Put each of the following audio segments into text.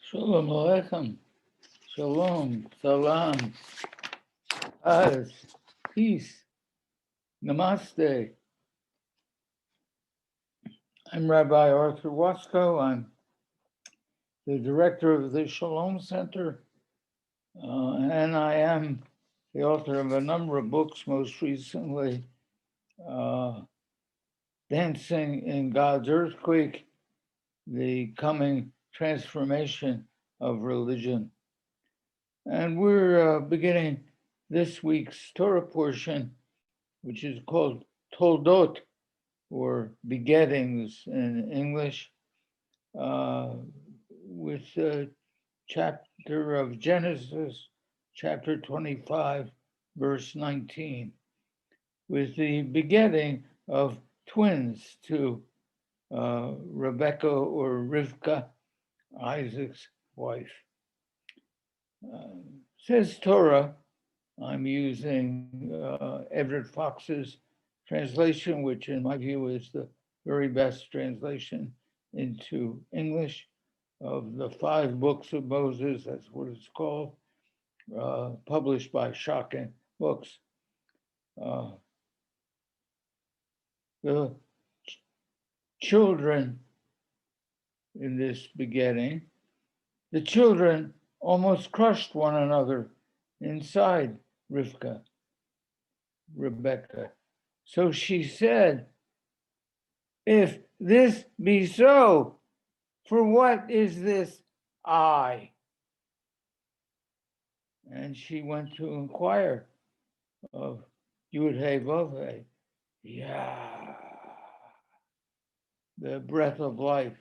Shalom Aleichem. Shalom. Salam. Az. Peace. Namaste. I'm Rabbi Arthur Waskow. I'm the director of the Shalom Center, and I am the author of a number of books, most recently Dancing in God's Earthquake, The Coming Transformation of Religion. And we're beginning this week's Torah portion, which is called Toldot, or begettings in English, with a chapter of Genesis, chapter 25, verse 19, with the begetting of twins to Rebecca or Rivka, Isaac's wife. Says Torah, I'm using Everett Fox's translation, which in my view is the very best translation into English of the 5 books of Moses, that's what it's called, published by Shocking Books. The children in this begetting, the children almost crushed one another inside Rebecca. So she said, "If this be so, for what is this I?" And she went to inquire of Yud-Hey Vav-Hey, the breath of life,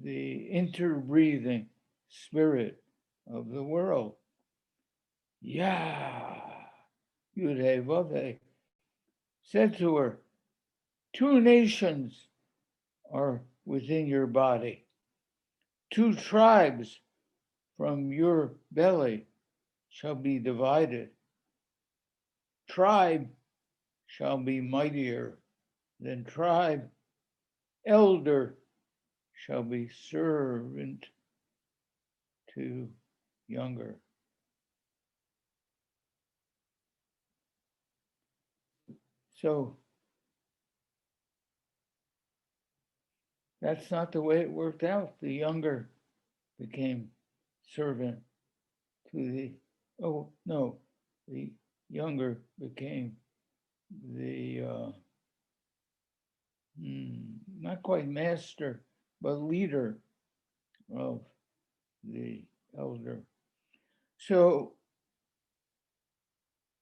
the interbreathing spirit of the world. Yud-Hey Vav-Hey said to her, 2 nations are within your body. 2 tribes from your belly shall be divided. Tribe shall be mightier than tribe. Elder shall be servant to younger. So that's not the way it worked out. The younger became servant to the younger became the, not quite master, but leader of the elder. So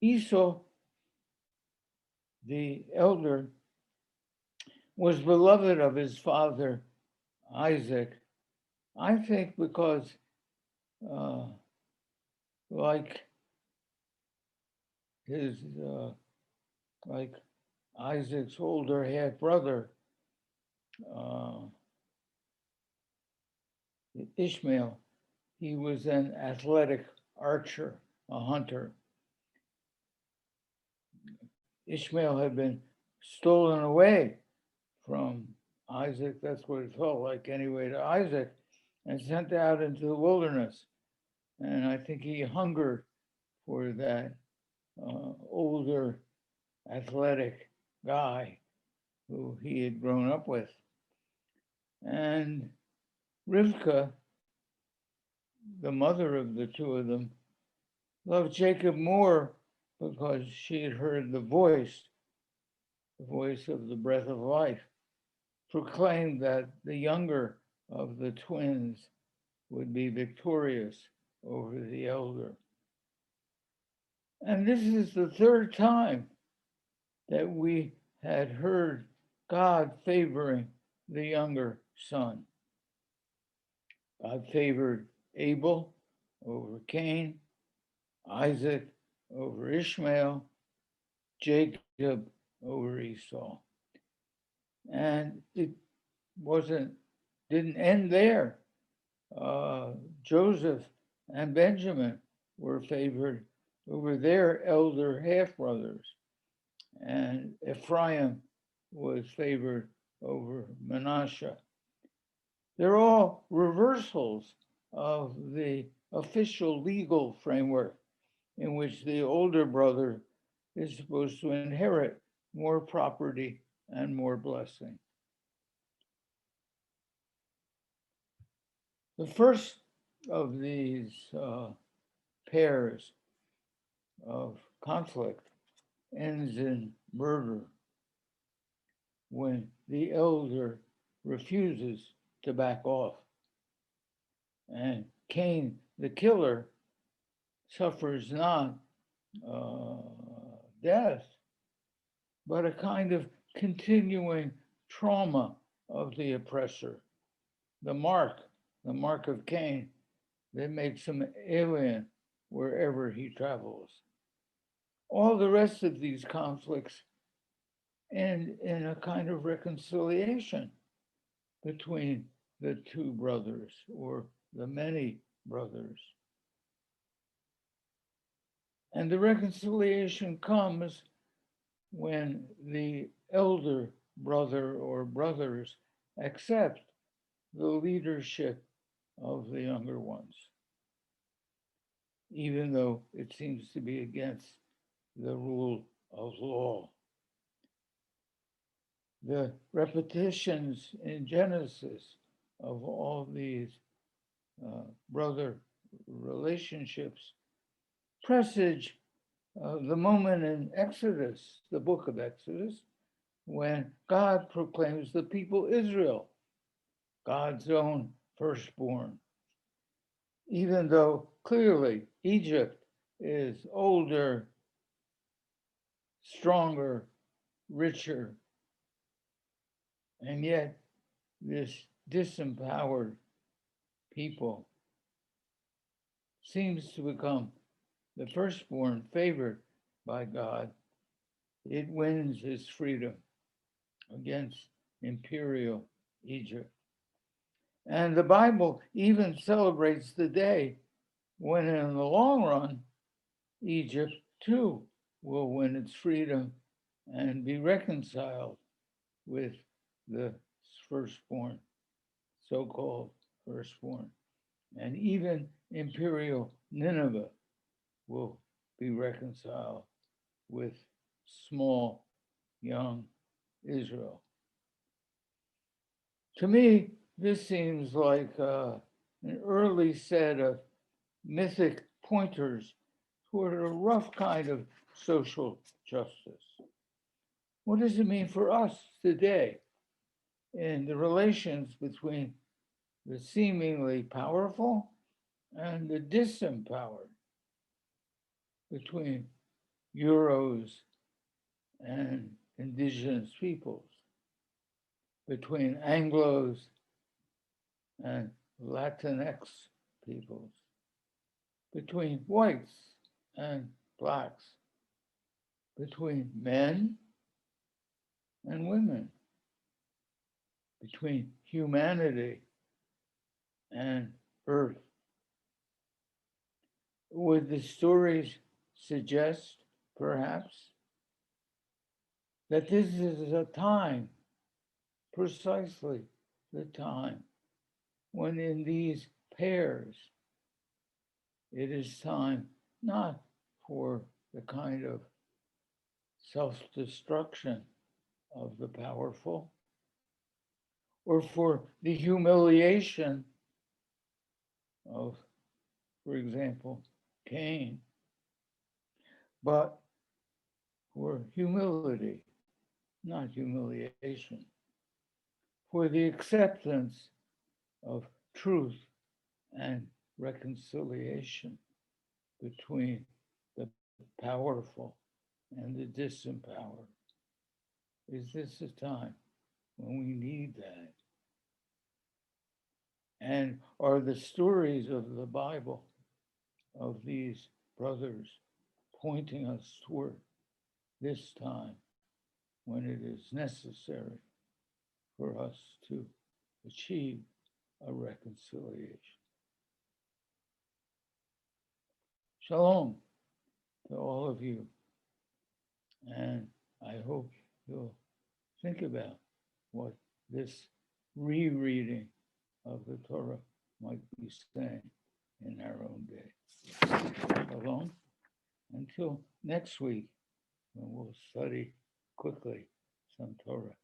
Esau, the elder, was beloved of his father, Isaac, I think because like Isaac's older half brother, Ishmael, he was an athletic archer, a hunter. Ishmael had been stolen away from Isaac, that's what it felt like anyway to Isaac, and sent out into the wilderness. And I think he hungered for that older athletic guy who he had grown up with. And Rivka, the mother of the 2 of them, loved Jacob more because she had heard the voice of the breath of life, proclaimed that the younger of the twins would be victorious over the elder. And this is the 3rd time that we had heard God favoring the younger son. God favored Abel over Cain, Isaac over Ishmael, Jacob over Esau. And it didn't end there. Joseph and Benjamin were favored over their elder half-brothers, and Ephraim was favored over Manasseh. They're all reversals of the official legal framework in which the older brother is supposed to inherit more property and more blessing. The first of these pairs of conflict ends in murder when the elder refuses to back off. And Cain, the killer, suffers not death, but a kind of continuing trauma of the oppressor, the mark of Cain that makes him alien wherever he travels. All the rest of these conflicts end in a kind of reconciliation between the two brothers or the many brothers. And the reconciliation comes when the elder brother or brothers accept the leadership of the younger ones, even though it seems to be against the rule of law. The repetitions in Genesis of all these brother relationships presage the moment in Exodus, the book of Exodus, when God proclaims the people Israel, God's own firstborn. Even though clearly Egypt is older, stronger, richer, and yet this disempowered people seems to become the firstborn favored by God. It wins its freedom against imperial Egypt. And the Bible even celebrates the day when, in the long run, Egypt too will win its freedom and be reconciled with the firstborn, so-called firstborn. And even imperial Nineveh will be reconciled with small, young Israel. To me, this seems like an early set of mythic pointers toward a rough kind of social justice. What does it mean for us today in the relations between the seemingly powerful and the disempowered, between Euros and indigenous peoples, between Anglos and Latinx peoples, between whites and blacks, between men and women, between humanity and earth? Would the stories suggest, perhaps, that this is a time, precisely the time, when in these pairs, it is time not for the kind of self-destruction of the powerful, or for the humiliation of, for example, Cain, but for humility, not humiliation, for the acceptance of truth and reconciliation between the powerful and the disempowered. Is this a time when we need that? And are the stories of the Bible, of these brothers, pointing us toward this time when it is necessary for us to achieve a reconciliation? Shalom to all of you. And I hope you'll think about what this rereading of the Torah might mean. you say in our own day. Shalom. Until next week, when we'll study quickly some Torah.